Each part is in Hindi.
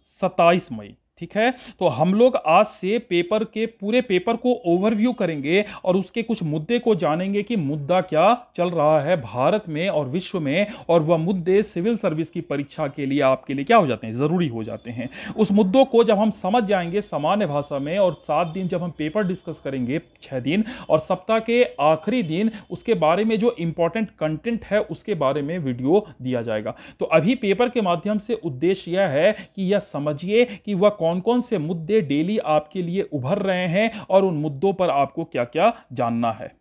27 मई। ठीक है, तो हम लोग आज से पेपर के पूरे पेपर को ओवरव्यू करेंगे और उसके कुछ मुद्दे को जानेंगे कि मुद्दा क्या चल रहा है भारत में और विश्व में, और वह मुद्दे सिविल सर्विस की परीक्षा के लिए आपके लिए क्या हो जाते हैं, जरूरी हो जाते हैं। उस मुद्दों को जब हम समझ जाएंगे सामान्य भाषा में, और 7 दिन जब हम पेपर डिस्कस करेंगे, 6 दिन, और सप्ताह के आखिरी दिन उसके बारे में जो इंपॉर्टेंट कंटेंट है उसके बारे में वीडियो दिया जाएगा। तो अभी पेपर के माध्यम से उद्देश्य यह है कि यह समझिए कि वह कौन कौन से मुद्दे डेली आपके लिए उभर रहे हैं और उन मुद्दों पर आपको क्या क्या जानना है।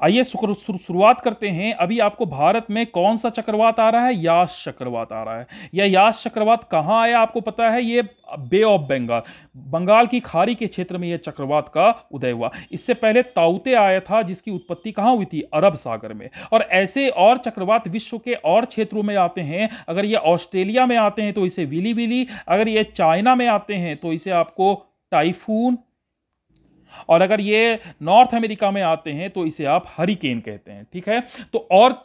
आइए शुरुआत करते हैं। अभी आपको भारत में कौन सा चक्रवात आ रहा है? यास चक्रवात आ रहा है। यह यास चक्रवात कहां आया आपको पता है? ये बे ऑफ बंगाल, बंगाल की खाड़ी के क्षेत्र में यह चक्रवात का उदय हुआ। इससे पहले ताउते आया था जिसकी उत्पत्ति कहां हुई थी? अरब सागर में। और ऐसे और चक्रवात विश्व के और क्षेत्रों में आते हैं। अगर ये ऑस्ट्रेलिया में आते हैं तो इसे विली विली, अगर ये चाइना में आते हैं तो इसे आपको टाइफून, और अगर ये नॉर्थ अमेरिका में आते हैं तो इसे आप हरिकेन कहते हैं। ठीक है, तो और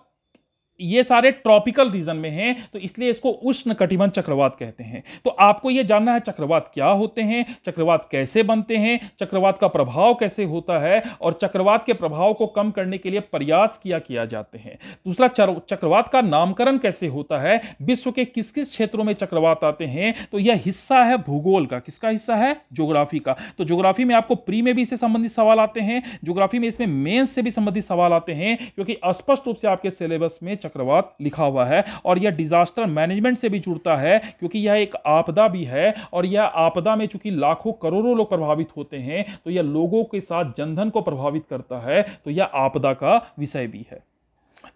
ये सारे ट्रॉपिकल रीजन में हैं, तो इसलिए इसको उष्ण कटिबंध चक्रवात कहते हैं। तो आपको यह जानना है चक्रवात क्या होते हैं, चक्रवात कैसे बनते हैं, चक्रवात का प्रभाव कैसे होता है, और चक्रवात के प्रभाव को कम करने के लिए प्रयास किया जाते हैं। दूसरा, चक्रवात का नामकरण कैसे होता है, विश्व के किस किस क्षेत्रों में चक्रवात आते हैं। तो यह हिस्सा है भूगोल का। किसका हिस्सा है? ज्योग्राफी का। तो ज्योग्राफी में आपको प्री में भी इससे संबंधित सवाल आते हैं, ज्योग्राफी में इसमें मेंस से भी संबंधित सवाल आते हैं, क्योंकि स्पष्ट रूप से आपके सिलेबस में चक्रवात लिखा हुआ है। और यह डिजास्टर मैनेजमेंट से भी जुड़ता है, क्योंकि यह एक आपदा भी है, और यह आपदा में चूंकि लाखों करोड़ों लोग प्रभावित होते हैं, तो यह लोगों के साथ जनधन को प्रभावित करता है, तो यह आपदा का विषय भी है।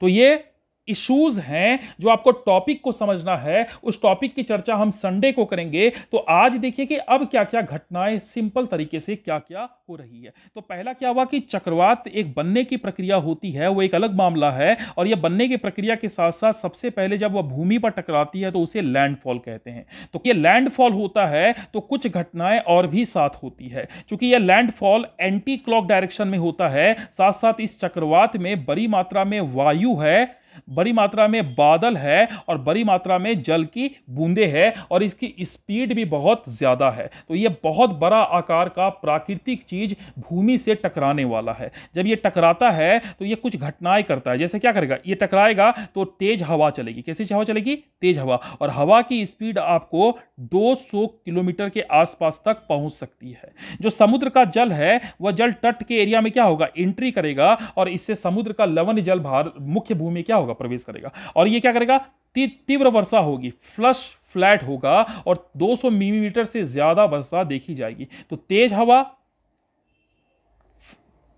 तो ये इश्यूज हैं जो आपको टॉपिक को समझना है। उस टॉपिक की चर्चा हम संडे को करेंगे। तो आज देखिए कि अब क्या क्या घटनाएं सिंपल तरीके से क्या क्या हो रही है। तो पहला क्या हुआ कि चक्रवात एक बनने की प्रक्रिया होती है, वो एक अलग मामला है, और यह बनने की प्रक्रिया के साथ साथ सबसे पहले जब वह भूमि पर टकराती है तो उसे लैंडफॉल कहते हैं। तो ये लैंडफॉल होता है तो कुछ घटनाएं और भी साथ होती है। क्योंकि यह लैंडफॉल एंटी क्लॉक डायरेक्शन में होता है, साथ साथ इस चक्रवात में बड़ी मात्रा में वायु है, बड़ी मात्रा में बादल है, और बड़ी मात्रा में जल की बूंदें हैं, और इसकी स्पीड भी बहुत ज्यादा है। तो यह बहुत बड़ा आकार का प्राकृतिक चीज भूमि से टकराने वाला है। जब यह टकराता है तो यह कुछ घटनाएं करता है। जैसे क्या करेगा? यह टकराएगा तो तेज हवा चलेगी। कैसी हवा चलेगी? तेज हवा। और हवा की स्पीड आपको 200 किलोमीटर के आसपास तक पहुंच सकती है। जो समुद्र का जल है वह जल तट के एरिया में क्या होगा? एंट्री करेगा, और इससे समुद्र का लवण जल मुख्य भूमि क्या होगा? प्रवेश करेगा। और ये क्या करेगा? तीव्र वर्षा होगी, फ्लश फ्लैट होगा, और 200 मिलीमीटर से ज्यादा वर्षा देखी जाएगी। तो तेज हवा,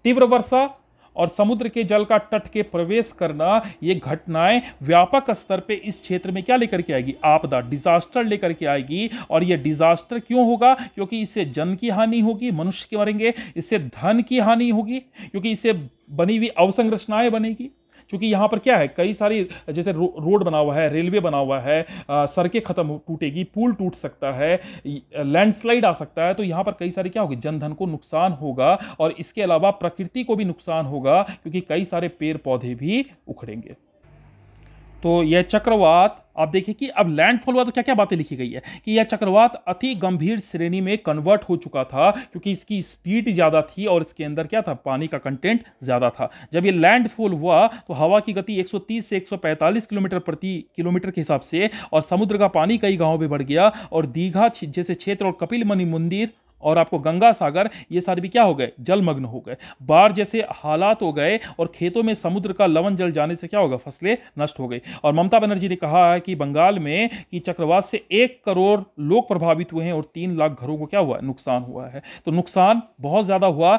तीव्र वर्षा, और समुद्र के जल का तट के प्रवेश करना, ये घटनाएं व्यापक स्तर पे इस क्षेत्र में क्या लेकर के आएगी? आपदा, डिजास्टर लेकर के आएगी। और ये डिजास्टर क्यों होगा? क्योंकि इससे जन की हानि होगी, मनुष्य के मरेंगे, इससे धन की हानि होगी, क्योंकि इससे बनी हुई अवसंरचनाएं बनेगी। क्योंकि यहां पर क्या है, कई सारी जैसे रोड बना हुआ है, रेलवे बना हुआ है, सड़कें खत्म टूटेगी, पुल टूट सकता है, लैंडस्लाइड आ सकता है। तो यहां पर कई सारी क्या होगी? जनधन को नुकसान होगा, और इसके अलावा प्रकृति को भी नुकसान होगा, क्योंकि कई सारे पेड़ पौधे भी उखड़ेंगे। तो यह चक्रवात, आप देखिए कि अब लैंडफॉल हुआ तो क्या क्या बातें लिखी गई है कि यह चक्रवात अति गंभीर श्रेणी में कन्वर्ट हो चुका था, क्योंकि इसकी स्पीड ज्यादा थी और इसके अंदर क्या था? पानी का कंटेंट ज्यादा था। जब यह लैंडफॉल हुआ तो हवा की गति 130 से 145 किलोमीटर प्रति किलोमीटर के हिसाब से, और समुद्र का पानी कई गांवों में बढ़ गया, और दीघा जैसे क्षेत्र और कपिल मुनि मंदिर और आपको गंगा सागर, ये सारे भी क्या हो गए? जलमग्न हो गए। बाढ़ जैसे हालात हो गए, और खेतों में समुद्र का लवण जल जाने से क्या होगा? फसलें नष्ट हो गई। और ममता बनर्जी ने कहा है कि बंगाल में कि चक्रवात से 1 करोड़ लोग प्रभावित हुए हैं, और 3 लाख घरों को क्या हुआ? नुकसान हुआ है। तो नुकसान बहुत ज्यादा हुआ।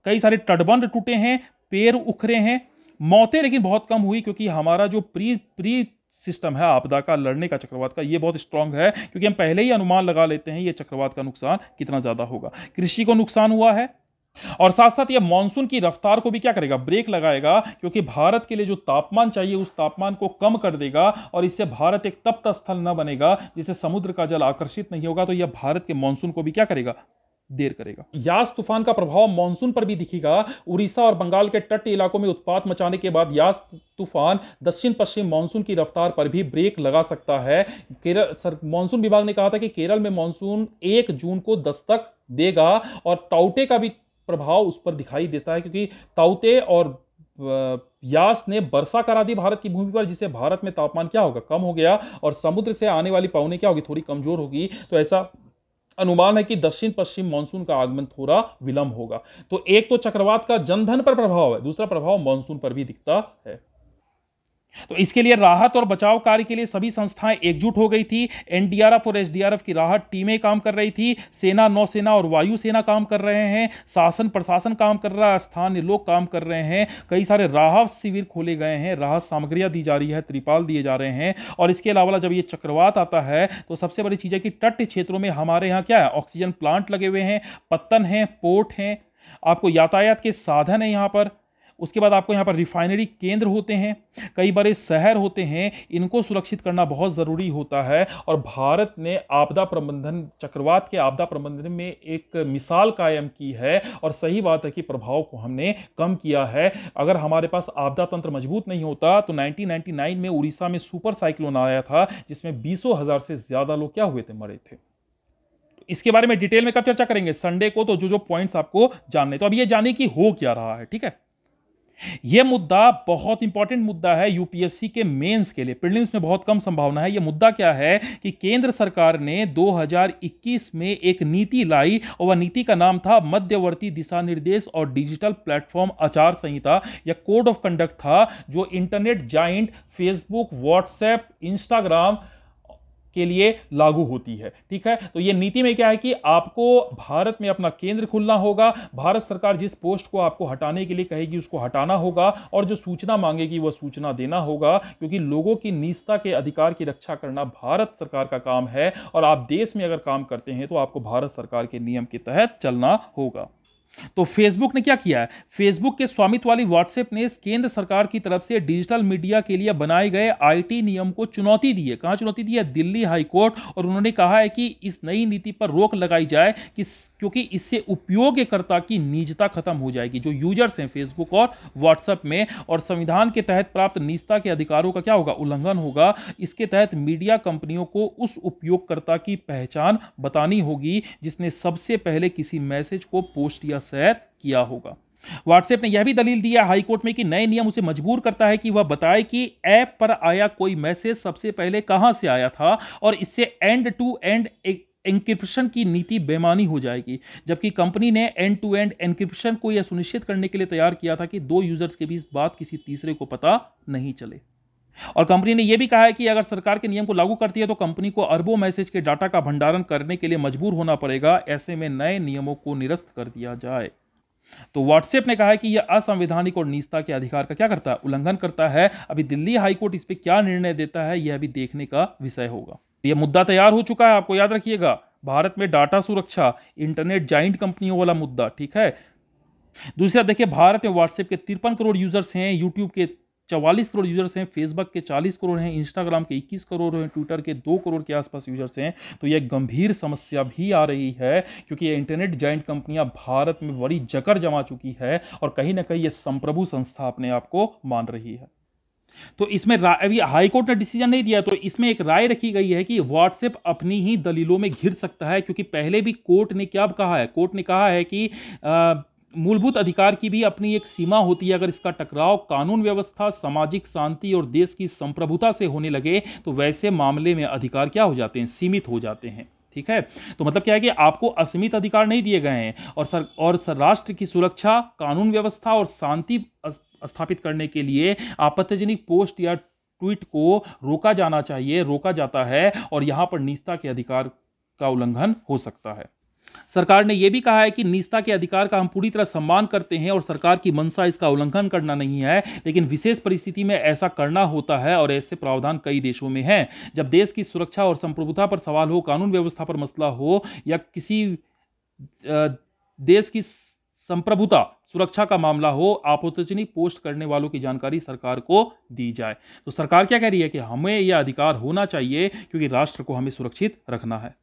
कई सारे तटबंध टूटे हैं, पेड़ उखड़े हैं, मौतें लेकिन बहुत कम हुई, क्योंकि हमारा जो प्री प्री सिस्टम है आपदा का लड़ने का, चक्रवात का, ये बहुत स्ट्रांग है, क्योंकि हम पहले ही अनुमान लगा लेते हैं ये चक्रवात का नुकसान कितना ज्यादा होगा। कृषि को नुकसान हुआ है, और साथ साथ ये मानसून की रफ्तार को भी क्या करेगा? ब्रेक लगाएगा, क्योंकि भारत के लिए जो तापमान चाहिए उस तापमान को कम कर देगा, और इससे भारत एक तप्त स्थल न बनेगा जिससे समुद्र का जल आकर्षित नहीं होगा। तो यह भारत के मानसून को भी क्या करेगा? देर करेगा। यास तूफान का प्रभाव मानसून पर भी दिखेगा। उड़ीसा और बंगाल के तट इलाकों में उत्पात मचाने के बाद यास तूफान दक्षिण पश्चिम मानसून की रफ्तार पर भी ब्रेक लगा सकता है। केरल मानसून विभाग ने कहा था कि केरल में मानसून 1 जून को दस्तक देगा और ताउते का भी प्रभाव उस पर दिखाई देता है, क्योंकि ताउते और यास ने वर्षा करा दी भारत की भूमि पर, जिससे भारत में तापमान क्या होगा, कम हो गया, और समुद्र से आने वाली पवनें क्या होगी, थोड़ी कमजोर होगी। तो ऐसा अनुमान है कि दक्षिण पश्चिम मानसून का आगमन थोड़ा विलंब होगा। तो एक तो चक्रवात का जनधन पर प्रभाव है, दूसरा प्रभाव मानसून पर भी दिखता है। तो इसके लिए राहत और बचाव कार्य के लिए सभी संस्थाएं एकजुट हो गई थी। एनडीआरएफ और एसडीआरएफ की राहत टीमें काम कर रही थी। सेना, नौसेना और वायुसेना काम कर रहे हैं। शासन प्रशासन काम कर रहा है। स्थानीय लोग काम कर रहे हैं। कई सारे राहत शिविर खोले गए हैं। राहत सामग्रियां दी जा रही है, त्रिपाल दिए जा रहे हैं। और इसके अलावा जब ये चक्रवात आता है तो सबसे बड़ी चीज है कि तट क्षेत्रों में हमारे यहाँ क्या है, ऑक्सीजन प्लांट लगे हुए हैं, पत्तन है, पोर्ट हैं, आपको यातायात के साधन है यहाँ पर। उसके बाद आपको यहाँ पर रिफाइनरी केंद्र होते हैं, कई बड़े शहर होते हैं। इनको सुरक्षित करना बहुत जरूरी होता है। और भारत ने आपदा प्रबंधन, चक्रवात के आपदा प्रबंधन में एक मिसाल कायम की है। और सही बात है कि प्रभाव को हमने कम किया है। अगर हमारे पास आपदा तंत्र मजबूत नहीं होता तो 1999 में उड़ीसा में सुपर साइक्लोन आया था, जिसमें 20,000 से ज्यादा लोग क्या हुए थे, मरे थे। इसके बारे में डिटेल में कब चर्चा करेंगे, संडे को। तो जो पॉइंट्स आपको जानने, तो अब ये जाने की हो क्या रहा है, ठीक है। यह मुद्दा बहुत इंपॉर्टेंट मुद्दा है यूपीएससी के मेंस के लिए। प्रीलिम्स में बहुत कम संभावना है। यह मुद्दा क्या है कि केंद्र सरकार ने 2021 में एक नीति लाई, और वह नीति का नाम था मध्यवर्ती दिशा निर्देश और डिजिटल प्लेटफॉर्म आचार संहिता, या कोड ऑफ कंडक्ट था, जो internet giant Facebook, WhatsApp, Instagram के लिए लागू होती है, ठीक है। तो ये नीति में क्या है कि आपको भारत में अपना केंद्र खोलना होगा। भारत सरकार जिस पोस्ट को आपको हटाने के लिए कहेगी उसको हटाना होगा, और जो सूचना मांगेगी वह सूचना देना होगा, क्योंकि लोगों की निजता के अधिकार की रक्षा करना भारत सरकार का काम है। और आप देश में अगर काम करते हैं तो आपको भारत सरकार के नियम के तहत चलना होगा। तो फेसबुक ने क्या किया है, फेसबुक के स्वामित्व वाली व्हाट्सएप ने केंद्र सरकार की तरफ से डिजिटल मीडिया के लिए बनाए गए आईटी नियम को चुनौती दी है। कहां चुनौती दी है, दिल्ली हाई कोर्ट। और उन्होंने कहा है कि इस नई नीति पर रोक लगाई जाए, क्योंकि इससे उपयोगकर्ता की निजता खत्म हो जाएगी, जो यूजर्स हैं फेसबुक और व्हाट्सएप में, और संविधान के तहत प्राप्त निजता के अधिकारों का क्या होगा, उल्लंघन होगा। इसके तहत मीडिया कंपनियों को उस उपयोगकर्ता की पहचान बतानी होगी जिसने सबसे पहले किसी मैसेज को पोस्ट या शेयर किया होगा। व्हाट्सएप ने यह भी दलील दिया हाईकोर्ट में कि नए नियम उसे मजबूर करता है कि वह बताए कि ऐप पर आया कोई मैसेज सबसे पहले कहां से आया था, और इससे एंड टू एंड एन्क्रिप्शन की नीति बेमानी हो जाएगी। जबकि कंपनी ने एंड टू एंड एन्क्रिप्शन को यह सुनिश्चित करने के लिए तैयार किया था कि दो यूजर्स के बीच बात किसी तीसरे को पता नहीं चले। और कंपनी ने यह भी कहा है कि अगर सरकार के नियम को लागू करती है तो कंपनी को अरबों मैसेज के डाटा का भंडारण करने के लिए मजबूर होना पड़ेगा। ऐसे में नए नियमों को निरस्त कर दिया जाए। तो व्हाट्सएप ने कहा है कि यह असंवैधानिक और निजता के अधिकार का क्या करता है, उल्लंघन करता है। अभी दिल्ली हाईकोर्ट इस पर क्या निर्णय देता है यह भी देखने का विषय होगा। यह मुद्दा तैयार हो चुका है, आपको याद रखिएगा, भारत में डाटा सुरक्षा, इंटरनेट जाइंट कंपनियों वाला मुद्दा, ठीक है। दूसरा देखिए, भारत में व्हाट्सएप के 53 करोड़ यूजर्स हैं, यूट्यूब के 44 करोड़ यूजर्स हैं, फेसबुक के 40 करोड़ हैं, इंस्टाग्राम के 21 करोड़ हैं, ट्विटर के 2 करोड़ के आसपास यूजर्स हैं। तो यह गंभीर समस्या भी आ रही है, क्योंकि ये इंटरनेट जाइंट कंपनियां भारत में बड़ी जकड़ जमा चुकी है, और कहीं ना कहीं ये संप्रभु संस्था अपने आप को मान रही है। तो इसमें अभी हाईकोर्ट ने डिसीजन नहीं दिया, तो इसमें एक राय रखी गई है कि व्हाट्सएप अपनी ही दलीलों में घिर सकता है, क्योंकि पहले भी कोर्ट ने क्या कहा है, कोर्ट ने कहा है कि मूलभूत अधिकार की भी अपनी एक सीमा होती है। अगर इसका टकराव कानून व्यवस्था, सामाजिक शांति और देश की संप्रभुता से होने लगे तो वैसे मामले में अधिकार क्या हो जाते हैं, सीमित हो जाते हैं, ठीक है। तो मतलब क्या है कि आपको असीमित अधिकार नहीं दिए गए हैं, और राष्ट्र की सुरक्षा, कानून व्यवस्था और शांति स्थापित करने के लिए आपत्तिजनक पोस्ट या ट्वीट को रोका जाना चाहिए, रोका जाता है, और यहां पर निजता के अधिकार का उल्लंघन हो सकता है। सरकार ने यह भी कहा है कि निजता के अधिकार का हम पूरी तरह सम्मान करते हैं, और सरकार की मंशा इसका उल्लंघन करना नहीं है, लेकिन विशेष परिस्थिति में ऐसा करना होता है, और ऐसे प्रावधान कई देशों में हैं। जब देश की सुरक्षा और संप्रभुता पर सवाल हो, कानून व्यवस्था पर मसला हो, या किसी देश की संप्रभुता, सुरक्षा का मामला हो, आपत्तिजनक पोस्ट करने वालों की जानकारी सरकार को दी जाए। तो सरकार क्या कह रही है कि हमें यह अधिकार होना चाहिए, क्योंकि राष्ट्र को हमें सुरक्षित रखना है।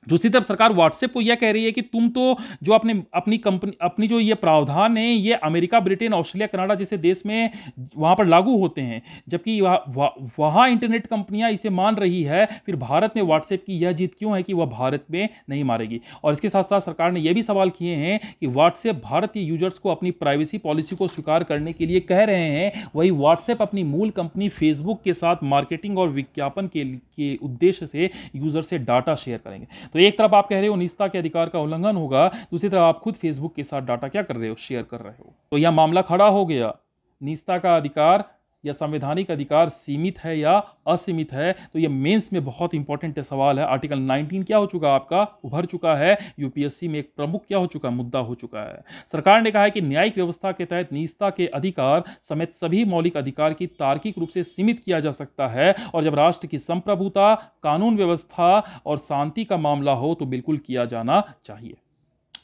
दूसरी तरफ सरकार व्हाट्सएप को यह कह रही है कि तुम तो जो अपने अपनी कंपनी अपनी जो ये प्रावधान है ये अमेरिका, ब्रिटेन, ऑस्ट्रेलिया, कनाडा जैसे देश में वहां पर लागू होते हैं, जबकि वहां इंटरनेट कंपनियां इसे मान रही है, फिर भारत में व्हाट्सएप की यह जीत क्यों है कि वह भारत में नहीं मारेगी। और इसके साथ साथ सरकार ने यह भी सवाल किए हैं कि व्हाट्सएप भारतीय यूजर्स को अपनी प्राइवेसी पॉलिसी को स्वीकार करने के लिए कह रहे हैं, वही व्हाट्सएप अपनी मूल कंपनी फेसबुक के साथ मार्केटिंग और विज्ञापन के उद्देश्य से यूजर से डाटा शेयर करेंगे। तो एक तरफ आप कह रहे हो निजता के अधिकार का उल्लंघन होगा, दूसरी तरफ आप खुद फेसबुक के साथ डाटा क्या कर रहे हो, शेयर कर रहे हो। तो यह मामला खड़ा हो गया, निजता का अधिकार या संवैधानिक अधिकार सीमित है या असीमित है। तो यह मेंस में बहुत इंपॉर्टेंट सवाल है। आर्टिकल 19 क्या हो चुका, आपका उभर चुका है, यूपीएससी में एक प्रमुख क्या हो चुका, मुद्दा हो चुका है। सरकार ने कहा है कि न्यायिक व्यवस्था के तहत निजता के अधिकार समेत सभी मौलिक अधिकार की तार्किक रूप से सीमित किया जा सकता है, और जब राष्ट्र की संप्रभुता, कानून व्यवस्था और शांति का मामला हो तो बिल्कुल किया जाना चाहिए।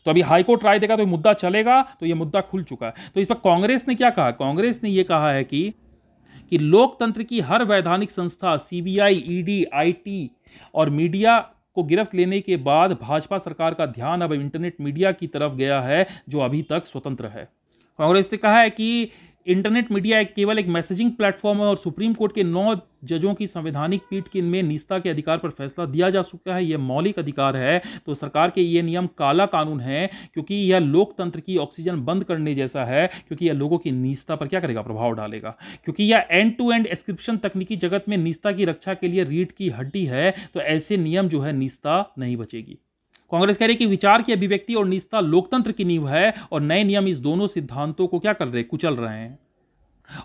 तो अभी हाईकोर्ट राय देगा तो मुद्दा चलेगा, तो यह मुद्दा खुल चुका है। तो इस पर कांग्रेस ने क्या कहा, कांग्रेस ने यह कहा है कि लोकतंत्र की हर वैधानिक संस्था, सीबीआई, ईडी, आईटी और मीडिया को गिरफ्त लेने के बाद भाजपा सरकार का ध्यान अब इंटरनेट मीडिया की तरफ गया है, जो अभी तक स्वतंत्र है। कांग्रेस ने कहा है कि इंटरनेट मीडिया केवल एक मैसेजिंग प्लेटफॉर्म है और सुप्रीम कोर्ट के 9 जजों की संवैधानिक पीठ के में निजता के अधिकार पर फैसला दिया जा चुका है, यह मौलिक अधिकार है। तो सरकार के ये नियम काला कानून है, क्योंकि यह लोकतंत्र की ऑक्सीजन बंद करने जैसा है, क्योंकि यह लोगों की निजता पर क्या करेगा, प्रभाव डालेगा। क्योंकि यह एंड टू एंड एन्क्रिप्शन तकनीकी जगत में निजता की रक्षा के लिए रीढ़ की हड्डी है, तो ऐसे नियम जो है निजता नहीं बचेगी। कांग्रेस कह रही है कि विचार की अभिव्यक्ति और निजता लोकतंत्र की नींव है, और नए नियम इस दोनों सिद्धांतों को क्या कर रहे हैं, कुचल रहे हैं।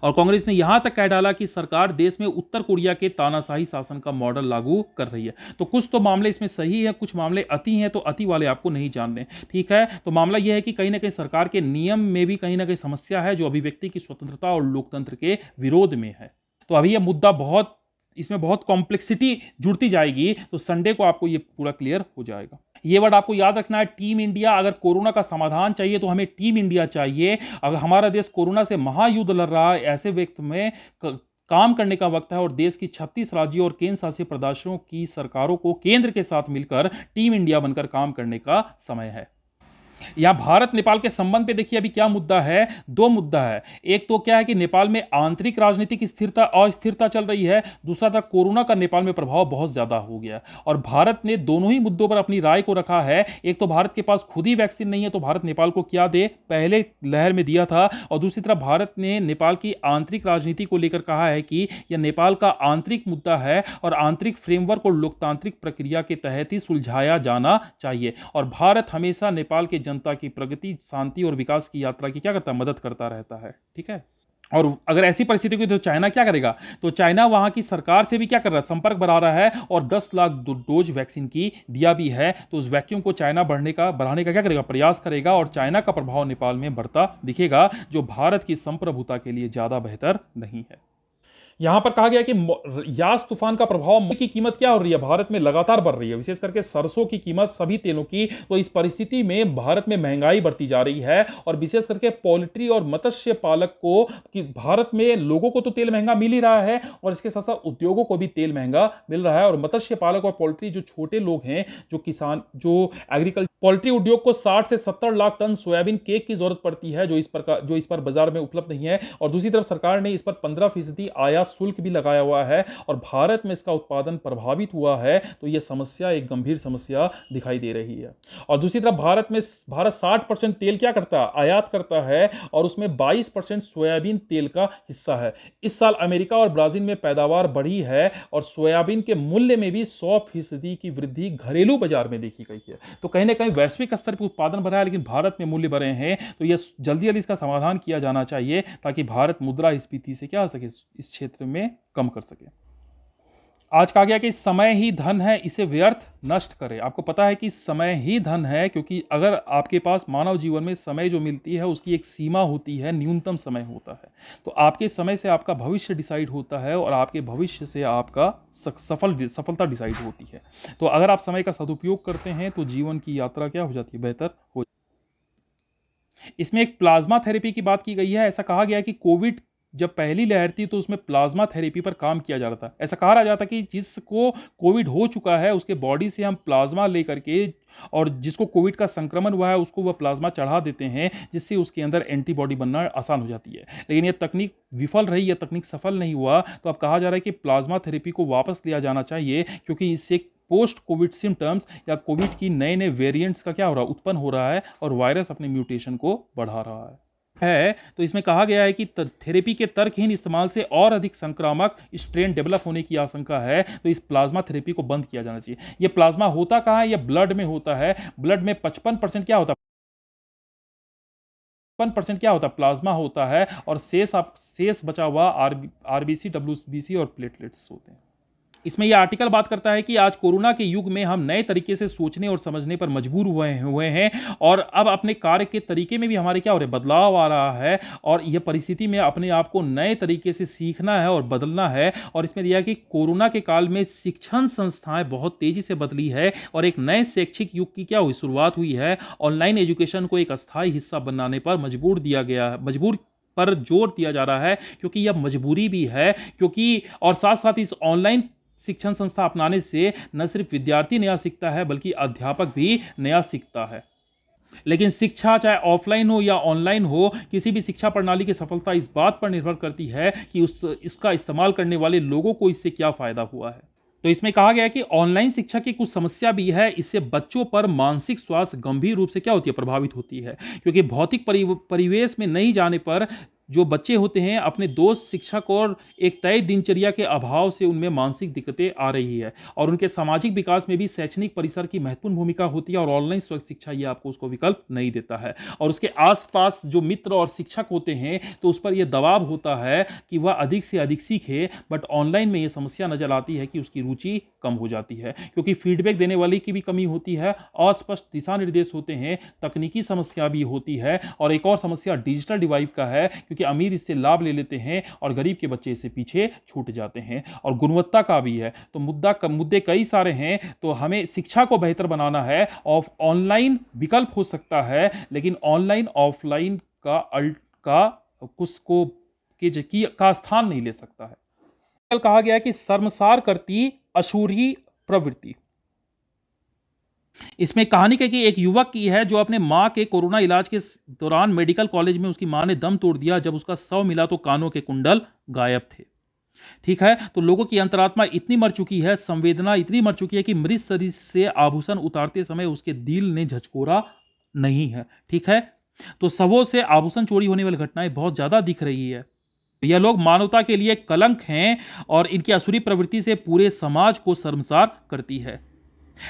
और कांग्रेस ने यहां तक कह डाला कि सरकार देश में उत्तर कोरिया के तानाशाही शासन का मॉडल लागू कर रही है। तो कुछ तो मामले इसमें सही है, कुछ मामले अति हैं, तो अति वाले आपको नहीं जानने, ठीक है। तो मामला यह है कि कहीं ना कहीं सरकार के नियम में भी कहीं ना कहीं समस्या है, जो अभिव्यक्ति की स्वतंत्रता और लोकतंत्र के विरोध में है। तो अभी यह मुद्दा बहुत, इसमें बहुत कॉम्प्लेक्सिटी जुड़ती जाएगी, तो संडे को आपको यह पूरा क्लियर हो जाएगा। ये वर्ड आपको याद रखना है, टीम इंडिया। अगर कोरोना का समाधान चाहिए तो हमें टीम इंडिया चाहिए। अगर हमारा देश कोरोना से महायुद्ध लड़ रहा है, ऐसे वक्त में काम करने का वक्त है, और देश की 36 राज्यों और केंद्र शासित प्रदेशों की सरकारों को केंद्र के साथ मिलकर टीम इंडिया बनकर काम करने का समय है। यहां भारत नेपाल के संबंध पे देखिए अभी क्या मुद्दा है, दो मुद्दा है। एक तो क्या है कि नेपाल में आंतरिक राजनीतिक स्थिरता, अस्थिरता चल रही है। दूसरा था कोरोना का नेपाल में प्रभाव बहुत ज्यादा हो गया, और भारत ने दोनों ही मुद्दों पर अपनी राय को रखा है। एक तो भारत के पास खुद ही वैक्सीन नहीं है, तो भारत नेपाल को क्या दे, पहले लहर में दिया था। और दूसरी तरफ भारत ने नेपाल की आंतरिक राजनीति को लेकर कहा है कि यह नेपाल का आंतरिक मुद्दा है, और आंतरिक फ्रेमवर्क और लोकतांत्रिक प्रक्रिया के तहत ही सुलझाया जाना चाहिए। और भारत हमेशा नेपाल के जनता की प्रगति, शांति और विकास की यात्रा की क्या करता है, मदद करता रहता है, ठीक है। और अगर ऐसी परिस्थिति हुई तो चाइना क्या करेगा, तो चाइना वहां की सरकार से भी क्या कर रहा है, संपर्क बढ़ा रहा है, और 10 लाख डोज वैक्सीन की दिया भी है। तो उस वैक्यूम को चाइना बढ़ाने का क्या करेगा, प्रयास करेगा, और चाइना का प्रभाव नेपाल में बढ़ता दिखेगा, जो भारत की संप्रभुता के लिए ज्यादा बेहतर नहीं है। यहां पर कहा गया कि यास तूफान का प्रभाव की कीमत क्या हो रही है, भारत में लगातार बढ़ रही है, विशेष करके सरसों की कीमत, सभी तेलों की। तो इस परिस्थिति में भारत में महंगाई बढ़ती जा रही है, और विशेष करके पोल्ट्री और मत्स्य पालक को, कि भारत में लोगों को तो तेल महंगा मिल ही रहा है, और इसके साथ साथ उद्योगों को भी तेल महंगा मिल रहा है। और मत्स्य पालक और पोल्ट्री जो छोटे लोग हैं, जो किसान, जो एग्रीकल्चर, पोल्ट्री उद्योग को 60 से 70 लाख टन सोयाबीन केक की जरूरत पड़ती है, जो इस पर बाजार में उपलब्ध नहीं है। और दूसरी तरफ सरकार ने इस पर 15% आयात शुल्क भी लगाया हुआ है, और भारत में इसका उत्पादन प्रभावित हुआ है। तो यह समस्या एक गंभीर समस्या दिखाई दे रही है। और दूसरी तरफ भारत 60% तेल क्या करता है, आयात करता है, और उसमें 22% सोयाबीन तेल का हिस्सा है। इस साल अमेरिका और ब्राजील में पैदावार बढ़ी है, और सोयाबीन के मूल्य में भी 100% की वृद्धि घरेलू बाजार में देखी गई है। तो कहीं ना कहीं वैश्विक स्तर पर उत्पादन बढ़ा है, लेकिन भारत में मूल्य बढ़े हैं। तो यह जल्दी जल्दी इसका समाधान किया जाना चाहिए, ताकि भारत मुद्रास्फीति से क्या हो सके, इस क्षेत्र में कम कर सके। आज कहा गया कि समय ही धन है, इसे व्यर्थ नष्ट करें। आपको पता है कि समय ही धन है, क्योंकि अगर आपके पास मानव जीवन में समय जो मिलती है उसकी एक सीमा होती है, न्यूनतम समय होता है। तो आपके समय से आपका भविष्य डिसाइड होता है, और आपके भविष्य से आपका सफलता डिसाइड होती है। तो अगर आप समय का सदुपयोग करते हैं तो जीवन की यात्रा क्या हो जाती है, बेहतर हो। इसमें एक प्लाज्मा थेरेपी की बात की गई है। ऐसा कहा गया है कि कोविड जब पहली लहर थी तो उसमें प्लाज्मा थेरेपी पर काम किया जा रहा था। ऐसा कहा जाता था कि जिसको कोविड हो चुका है उसके बॉडी से हम प्लाज्मा लेकर के और जिसको कोविड का संक्रमण हुआ है उसको वह प्लाज्मा चढ़ा देते हैं, जिससे उसके अंदर एंटीबॉडी बनना आसान हो जाती है। लेकिन यह तकनीक विफल रही, यह तकनीक सफल नहीं हुआ, तो अब कहा जा रहा है कि प्लाज्मा थेरेपी को वापस लिया जाना चाहिए, क्योंकि इससे पोस्ट कोविड सिम्टम्स या कोविड की नए नए वेरिएंट्स का क्या हो रहा है, उत्पन्न हो रहा है और वायरस अपने म्यूटेशन को बढ़ा रहा है। तो इसमें कहा गया है कि थेरेपी के तर्कहीन इस्तेमाल से और अधिक संक्रामक स्ट्रेन डेवलप होने की आशंका है, तो इस प्लाज्मा थेरेपी को बंद किया जाना चाहिए। यह प्लाज्मा होता कहाँ है? यह ब्लड में होता है। ब्लड में 55% क्या होता है? 55% क्या होता है? प्लाज्मा होता है और शेष बचा हुआ आरबीसी, डब्ल्यूबीसी और प्लेटलेट्स होते हैं। इसमें यह आर्टिकल बात करता है कि आज कोरोना के युग में हम नए तरीके से सोचने और समझने पर मजबूर हुए हैं और अब अपने कार्य के तरीके में भी हमारे क्या हो रहे हैं, बदलाव आ रहा है और यह परिस्थिति में अपने आप को नए तरीके से सीखना है और बदलना है। और इसमें दिया कि कोरोना के काल में शिक्षण संस्थाएं बहुत तेजी से बदली है और एक नए शैक्षिक युग की क्या हुई, शुरुआत हुई है। ऑनलाइन एजुकेशन को एक अस्थायी हिस्सा बनाने पर मजबूर पर जोर दिया जा रहा है, क्योंकि यह मजबूरी भी है, क्योंकि और साथ साथ इस ऑनलाइन शिक्षण संस्था अपनाने से न सिर्फ विद्यार्थी नया सीखता है बल्कि अध्यापक भी नया सीखता है। लेकिन शिक्षा चाहे ऑफलाइन हो या ऑनलाइन हो, किसी भी शिक्षा प्रणाली की सफलता इस बात पर निर्भर करती है कि इसका इस्तेमाल करने वाले लोगों को इससे क्या फायदा हुआ है। तो इसमें कहा गया है कि ऑनलाइन शिक्षा की कुछ समस्या भी है। इससे बच्चों पर मानसिक स्वास्थ्य गंभीर रूप से क्या होती है, प्रभावित होती है, क्योंकि भौतिक परिवेश में नहीं जाने पर जो बच्चे होते हैं अपने दोस्त, शिक्षक और एक तय दिनचर्या के अभाव से उनमें मानसिक दिक्कतें आ रही है और उनके सामाजिक विकास में भी शैक्षणिक परिसर की महत्वपूर्ण भूमिका होती है और ऑनलाइन शिक्षा ये आपको उसको विकल्प नहीं देता है। और उसके आसपास जो मित्र और शिक्षक होते हैं तो उस पर यह दबाव होता है कि वह अधिक से अधिक सीखे, बट ऑनलाइन में यह समस्या नजर आती है कि उसकी रुचि कम हो जाती है, क्योंकि फीडबैक देने वाली की भी कमी होती है, अस्पष्ट दिशा निर्देश होते हैं, तकनीकी समस्या भी होती है और एक और समस्या डिजिटल डिवाइड का है, क्योंकि अमीर इससे लाभ ले लेते हैं और गरीब के बच्चे इससे पीछे छूट जाते हैं। और गुणवत्ता का भी है, तो मुद्दे कई सारे हैं। तो हमें शिक्षा को बेहतर बनाना है और ऑनलाइन विकल्प हो सकता है, लेकिन ऑनलाइन ऑफलाइन का कुछ को का स्थान नहीं ले सकता है। कल कहा गया कि शर्मसार करती अशूरी प्रवृत्ति। इसमें कहानी कि एक युवक की है जो अपने मां के कोरोना इलाज के दौरान मेडिकल कॉलेज में उसकी मां ने दम तोड़ दिया। जब उसका शव मिला तो कानों के कुंडल गायब थे। ठीक है, तो लोगों की अंतरात्मा इतनी मर चुकी है, संवेदना इतनी मर चुकी है कि मृत शरीर से आभूषण उतारते समय उसके दिल ने झचकोरा नहीं है। ठीक है, तो शवों से आभूषण चोरी होने वाली घटनाएं बहुत ज्यादा दिख रही है। यह लोग मानवता के लिए कलंक हैं और इनकी असुरी प्रवृत्ति से पूरे समाज को शर्मसार करती है।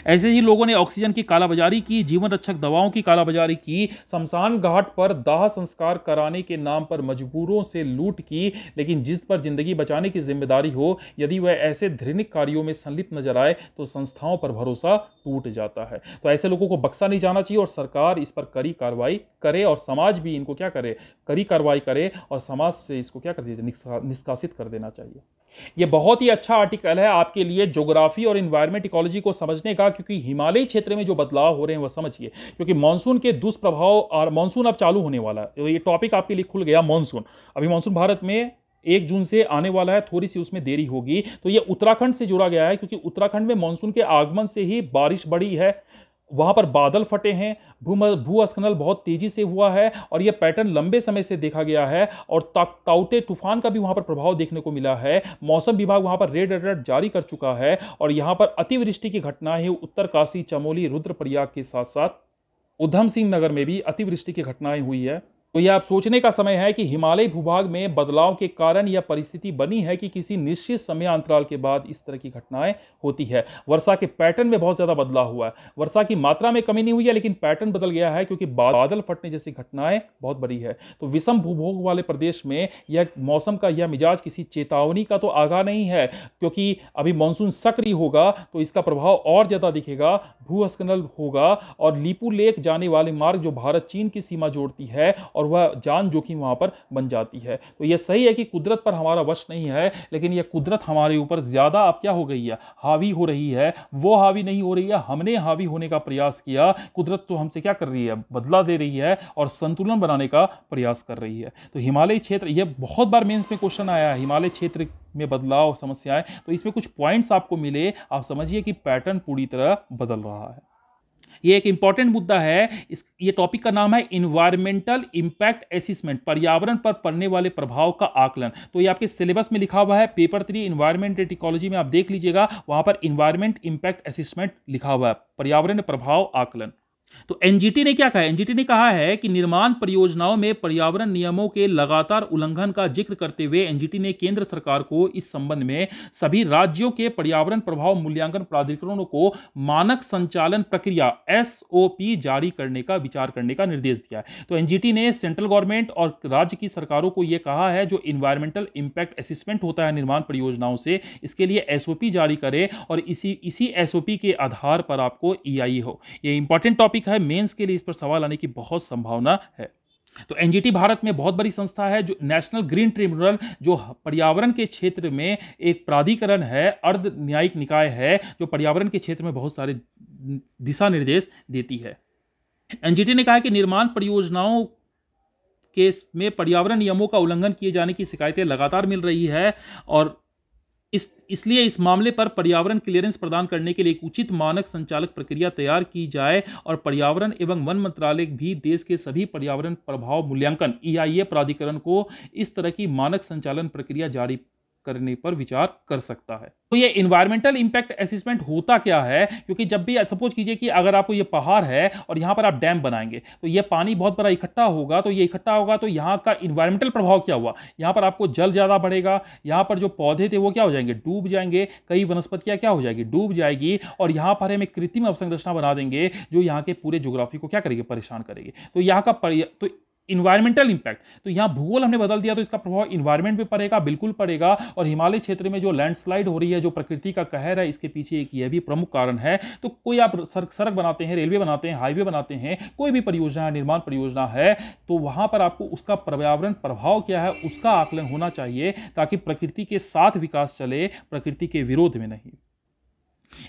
ऐसे ही लोगों ने ऑक्सीजन की कालाबाजारी की, जीवन रक्षक दवाओं की कालाबाजारी की, शमशान घाट पर दाह संस्कार कराने के नाम पर मजबूरों से लूट की। लेकिन जिस पर जिंदगी बचाने की जिम्मेदारी हो, यदि वह ऐसे घृणित कार्यों में संलिप्त नजर आए तो संस्थाओं पर भरोसा टूट जाता है। तो ऐसे लोगों को बख्शा नहीं जाना चाहिए और सरकार इस पर कड़ी कार्रवाई करे और समाज भी इनको क्या करे, कड़ी कार्रवाई करे और समाज से इसको क्या कर दीजिए, निष्कासित कर देना चाहिए। यह बहुत ही अच्छा आर्टिकल है आपके लिए ज्योग्राफी और एनवायरमेंट इकोलॉजी को समझने का, क्योंकि हिमालयी क्षेत्र में जो बदलाव हो रहे हैं वह समझिए, क्योंकि मानसून के दुष्प्रभाव और मानसून अब चालू होने वाला है। तो ये टॉपिक आपके लिए खुल गया मानसून। अभी मानसून भारत में 1 जून से आने वाला है, थोड़ी सी उसमें देरी होगी। तो ये उत्तराखंड से जुड़ा गया है, क्योंकि उत्तराखंड में मानसून के आगमन से ही बारिश बढ़ी है, वहां पर बादल फटे हैं, भूस्खलन बहुत तेजी से हुआ है और यह पैटर्न लंबे समय से देखा गया है और ताउते तूफान का भी वहां पर प्रभाव देखने को मिला है। मौसम विभाग वहां पर रेड अलर्ट जारी कर चुका है और यहां पर अतिवृष्टि की घटनाएं उत्तरकाशी, चमोली, रुद्रप्रयाग के साथ साथ उधम सिंह नगर में भी अतिवृष्टि की घटनाएं हुई है। तो यह आप सोचने का समय है कि हिमालय भूभाग में बदलाव के कारण यह परिस्थिति बनी है कि किसी निश्चित समय अंतराल के बाद इस तरह की घटनाएं होती है। वर्षा के पैटर्न में बहुत ज्यादा बदलाव हुआ है, वर्षा की मात्रा में कमी नहीं हुई है लेकिन पैटर्न बदल गया है, क्योंकि बादल फटने जैसी घटनाएं बहुत बड़ी है। तो विषम भूभोग वाले प्रदेश में यह मौसम का यह मिजाज किसी चेतावनी का तो आगाह नहीं है, क्योंकि अभी मानसून सक्रिय होगा तो इसका प्रभाव और ज्यादा दिखेगा, भूस्खलन होगा और लीपू लेक जाने वाले मार्ग जो भारत चीन की सीमा जोड़ती है और और वह जान जोखिम वहाँ पर बन जाती है। तो यह सही है कि कुदरत पर हमारा वश नहीं है, लेकिन यह कुदरत हमारे ऊपर ज़्यादा अब क्या हो गई है, हावी हो रही है। वो हावी नहीं हो रही है, हमने हावी होने का प्रयास किया। कुदरत तो हमसे क्या कर रही है, बदला दे रही है और संतुलन बनाने का प्रयास कर रही है। तो हिमालयी क्षेत्र, यह बहुत बार मेंस में क्वेश्चन आया है, हिमालय क्षेत्र में बदलाव समस्याएं, तो इसमें कुछ पॉइंट्स आपको मिले, आप समझिए कि पैटर्न पूरी तरह बदल रहा है। ये एक इंपॉर्टेंट मुद्दा है। ये टॉपिक का नाम है इन्वायरमेंटल इंपैक्ट असेसमेंट, पर्यावरण पर पड़ने वाले प्रभाव का आकलन। तो ये आपके सिलेबस में लिखा हुआ है, पेपर 3 इन्वायरमेंट एंड इकोलॉजी में आप देख लीजिएगा, वहां पर इन्वायरमेंट इंपैक्ट असेसमेंट लिखा हुआ है, पर्यावरण प्रभाव आकलन। तो एनजीटी ने क्या कहा है? एनजीटी ने कहा है कि निर्माण परियोजनाओं में पर्यावरण नियमों के लगातार उल्लंघन का जिक्र करते हुए एनजीटी ने केंद्र सरकार को इस संबंध में सभी राज्यों के पर्यावरण प्रभाव मूल्यांकन प्राधिकरणों को मानक संचालन प्रक्रिया एसओपी जारी करने का विचार करने का निर्देश दिया है। तो एनजीटी ने सेंट्रल गवर्नमेंट और राज्य की सरकारों को यह कहा है, जो इन्वायरमेंटल इंपैक्ट असेसमेंट होता है निर्माण परियोजनाओं से, इसके लिए एसओपी जारी करे और इसी एसओपी के आधार पर आपको ईआई हो। यह इंपॉर्टेंट टॉपिक है, मेंस के लिए इस पर सवाल आने की बहुत संभावना है। तो एनजीटी भारत में बहुत बड़ी संस्था है, जो नेशनल ग्रीन ट्रिब्यूनल, जो पर्यावरण के क्षेत्र में एक प्राधिकरण है, अर्ध न्यायिक निकाय है, जो पर्यावरण के क्षेत्र में बहुत सारे दिशा निर्देश देती है। एनजीटी ने कहा कि निर्माण परियोजनाओं केस में पर्यावरण नियमों का उल्लंघन किए जाने की शिकायतें लगातार मिल रही है और इसलिए इस मामले पर पर्यावरण क्लियरेंस प्रदान करने के लिए एक उचित मानक संचालक प्रक्रिया तैयार की जाए और पर्यावरण एवं वन मंत्रालय भी देश के सभी पर्यावरण प्रभाव मूल्यांकन ईआईए प्राधिकरण को इस तरह की मानक संचालन प्रक्रिया जारी करने पर विचार कर सकता है। तो ये इन्वायरमेंटल इंपैक्ट असेसमेंट होता क्या है? क्योंकि जब भी सपोज कीजिए कि अगर आपको ये पहाड़ है और यहां पर आप डैम बनाएंगे, तो ये पानी बहुत बड़ा इकट्ठा होगा, तो ये इकट्ठा होगा तो यहां का इन्वायरमेंटल प्रभाव क्या हुआ? यहां पर आपको जल ज्यादा बढ़ेगा, यहां पर जो पौधे थे वो क्या हो जाएंगे, डूब जाएंगे, कई वनस्पतियां क्या हो जाएगी, डूब जाएगी, और यहां पर हम एक कृत्रिम अवसंरचना बना देंगे जो यहां के पूरे ज्योग्राफी को क्या करेगी, परेशान करेगी। तो यहां का तो इन्वायरमेंटल इंपैक्ट, तो यहां भूगोल हमने बदल दिया तो इसका प्रभाव इन्वायरमेंट पे पड़ेगा, बिल्कुल पड़ेगा। और हिमालय क्षेत्र में जो लैंडस्लाइड हो रही है, जो प्रकृति का कहर है, इसके पीछे एक यह भी प्रमुख कारण है। तो कोई आप सड़क बनाते हैं, रेलवे बनाते हैं, हाईवे बनाते हैं, कोई भी परियोजना, निर्माण परियोजना है, तो वहां पर आपको उसका पर्यावरण प्रभाव क्या है उसका आकलन होना चाहिए, ताकि प्रकृति के साथ विकास चले, प्रकृति के विरोध में नहीं।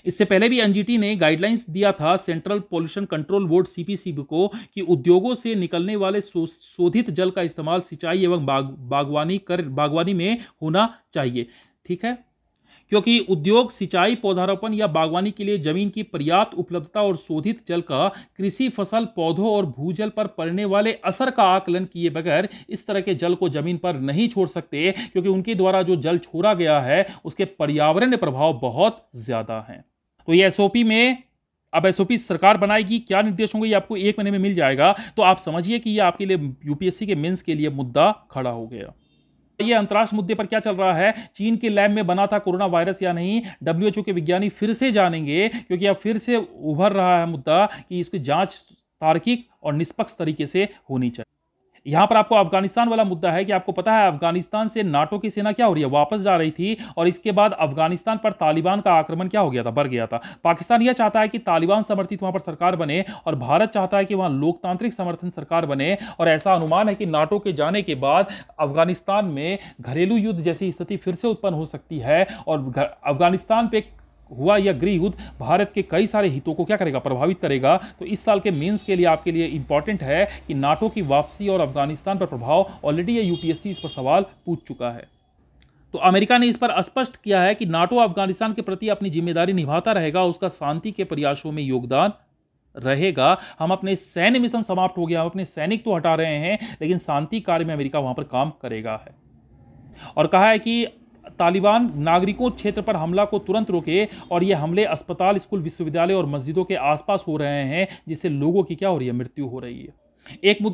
इससे पहले भी एनजीटी ने गाइडलाइंस दिया था central pollution control board CPCB को कि उद्योगों से निकलने वाले शोधित जल का इस्तेमाल सिंचाई एवं बागवानी में होना चाहिए। ठीक है, क्योंकि उद्योग सिंचाई, पौधारोपण या बागवानी के लिए जमीन की पर्याप्त उपलब्धता और शोधित जल का कृषि फसल, पौधों और भूजल पर पड़ने वाले असर का आकलन किए बगैर इस तरह के जल को जमीन पर नहीं छोड़ सकते, क्योंकि उनके द्वारा जो जल छोड़ा गया है उसके पर्यावरण प्रभाव बहुत ज्यादा हैं। तो ये एसओपी में, अब एसओपी सरकार बनाएगी, क्या निर्देश होंगे ये आपको 1 महीने में मिल जाएगा। तो आप समझिए कि ये आपके लिए यूपीएससी के मेंस के लिए मुद्दा खड़ा हो गया। ये अंतर्राष्ट्रीय मुद्दे पर क्या चल रहा है, चीन के लैब में बना था कोरोना वायरस या नहीं, डब्ल्यूएचओ के विज्ञानी फिर से जानेंगे, क्योंकि अब फिर से उभर रहा है मुद्दा कि इसकी जांच तार्किक और निष्पक्ष तरीके से होनी चाहिए। यहां पर आपको अफगानिस्तान वाला मुद्दा है कि आपको पता है अफगानिस्तान से नाटो की सेना क्या हो रही है, वापस जा रही थी, और इसके बाद अफगानिस्तान पर तालिबान का आक्रमण क्या हो गया था, बढ़ गया था। पाकिस्तान यह चाहता है कि तालिबान समर्थित वहां पर सरकार बने, और भारत चाहता है कि वहां लोकतांत्रिक समर्थन सरकार बने, और ऐसा अनुमान है कि नाटो के जाने के बाद अफगानिस्तान में घरेलू युद्ध जैसी स्थिति फिर से उत्पन्न हो सकती है, और अफगानिस्तान पे हुआ यह गृह युद्ध भारत के कई सारे हितों को क्या करेगा, प्रभावित करेगा। तो इस साल के मेंस के लिए आपके लिए इंपॉर्टेंट है कि नाटो की वापसी और अफगानिस्तान पर प्रभाव, ऑलरेडी ये यूपीएससी इस पर सवाल पूछ चुका है। तो अमेरिका ने इस पर स्पष्ट किया है कि नाटो अफगानिस्तान के प्रति अपनी जिम्मेदारी निभाता रहेगा, उसका शांति के प्रयासों में योगदान रहेगा। हम अपने सैन्य मिशन समाप्त हो गया, हम अपने सैनिक तो हटा रहे हैं, लेकिन शांति कार्य में अमेरिका वहां पर काम करेगा है। और कहा है कि तालिबान नागरिकों क्षेत्र पर हमला को तुरंत रोके, और ये हमले अस्पताल, स्कूल, विश्वविद्यालय और मस्जिदों के आसपास हो रहे हैं, जिससे लोगों की क्या हो रही है, मृत्यु हो रही है।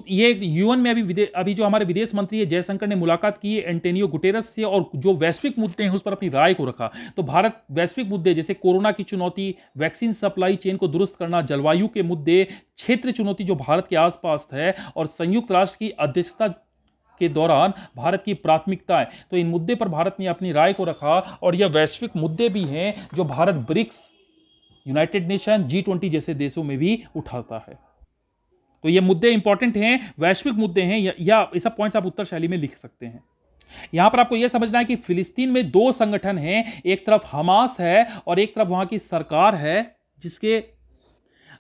ये यूएन में अभी जो हमारे विदेश मंत्री है जयशंकर ने मुलाकात की है एंटोनियो गुटेरस से, और जो वैश्विक मुद्दे हैं उस पर अपनी राय को रखा। तो भारत वैश्विक मुद्दे जैसे कोरोना की चुनौती, वैक्सीन सप्लाई चेन को दुरुस्त करना, जलवायु के मुद्दे, क्षेत्र चुनौती जो भारत के आसपास है, और संयुक्त राष्ट्र की अध्यक्षता के दौरान भारत की प्राथमिकताएं, तो इन मुद्दे पर भारत ने अपनी राय को रखा। और यह वैश्विक मुद्दे भी हैं जो Bharat BRICS, United nation, G20 जैसे देशों में भी उठाता है। तो ये मुद्दे इंपॉर्टेंट हैं, वैश्विक मुद्दे हैं, या ये सब पॉइंट्स आप उत्तर शैली में लिख सकते हैं। यहां पर आपको यह समझना है कि फिलिस्तीन में दो संगठन हैं, एक तरफ हमास है और एक तरफ वहां की सरकार है जिसके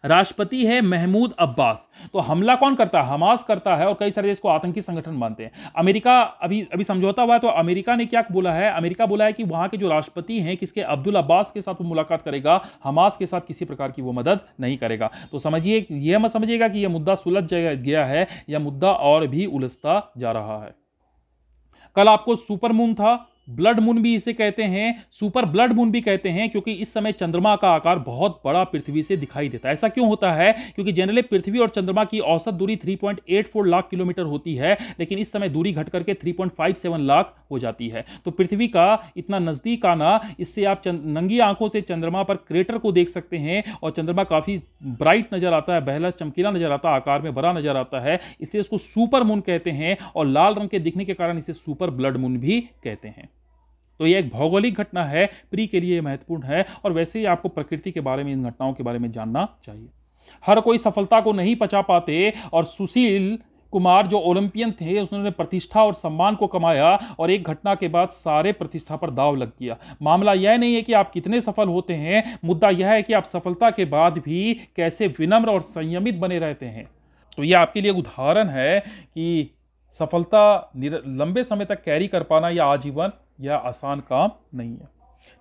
राष्ट्रपति है महमूद अब्बास। तो हमला कौन करता है? हमास करता है, और कई सारे इसको आतंकी संगठन मानते हैं। अमेरिका अभी अभी समझौता हुआ है, तो अमेरिका ने क्या बोला है? अमेरिका बोला है कि वहां के जो राष्ट्रपति हैं, किसके, अब्दुल अब्बास के साथ वो मुलाकात करेगा, हमास के साथ किसी प्रकार की वो मदद नहीं करेगा। तो समझिए, यह मत समझिएगा कि यह मुद्दा सुलझ गया है, यह मुद्दा और भी उलझता जा रहा है। कल आपको सुपर मून था, ब्लड मून भी इसे कहते हैं, सुपर ब्लड मून भी कहते हैं, क्योंकि इस समय चंद्रमा का आकार बहुत बड़ा पृथ्वी से दिखाई देता है। ऐसा क्यों होता है? क्योंकि जनरली पृथ्वी और चंद्रमा की औसत दूरी 3.84 लाख किलोमीटर होती है, लेकिन इस समय दूरी घट करके 3.57 लाख हो जाती है। तो पृथ्वी का इतना नजदीक आना, इससे आप नंगी आंखों से चंद्रमा पर क्रेटर को देख सकते हैं, और चंद्रमा काफी ब्राइट नजर आता है, बहला चमकीला नजर आता है, आकार में बड़ा नजर आता है, इसलिए इसको सुपर मून कहते हैं, और लाल रंग के दिखने के कारण इसे सुपर ब्लड मून भी कहते हैं। तो यह एक भौगोलिक घटना है, प्री के लिए महत्वपूर्ण है, और वैसे ही आपको प्रकृति के बारे में, इन घटनाओं के बारे में जानना चाहिए। हर कोई सफलता को नहीं पचा पाते, और सुशील कुमार जो ओलंपियन थे, उसने प्रतिष्ठा और सम्मान को कमाया, और एक घटना के बाद सारे प्रतिष्ठा पर दाव लग गया। मामला यह नहीं है कि आप कितने सफल होते हैं, मुद्दा यह है कि आप सफलता के बाद भी कैसे विनम्र और संयमित बने रहते हैं। तो यह आपके लिए उदाहरण है कि सफलता लंबे समय तक कैरी कर पाना या आजीवन, यह आसान काम नहीं है।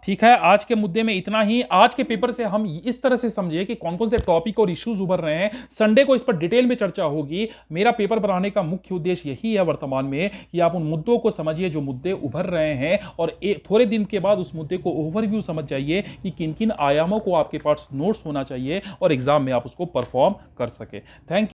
ठीक है, आज के मुद्दे में इतना ही। आज के पेपर से हम इस तरह से समझे कि कौन कौन से टॉपिक और इश्यूज उभर रहे हैं। संडे को इस पर डिटेल में चर्चा होगी। मेरा पेपर बनाने का मुख्य उद्देश्य यही है वर्तमान में, कि आप उन मुद्दों को समझिए जो मुद्दे उभर रहे हैं, और थोड़े दिन के बाद उस मुद्दे को ओवरव्यू समझ जाइए कि किन किन आयामों को आपके पास नोट्स होना चाहिए, और एग्जाम में आप उसको परफॉर्म कर सके। Thank you.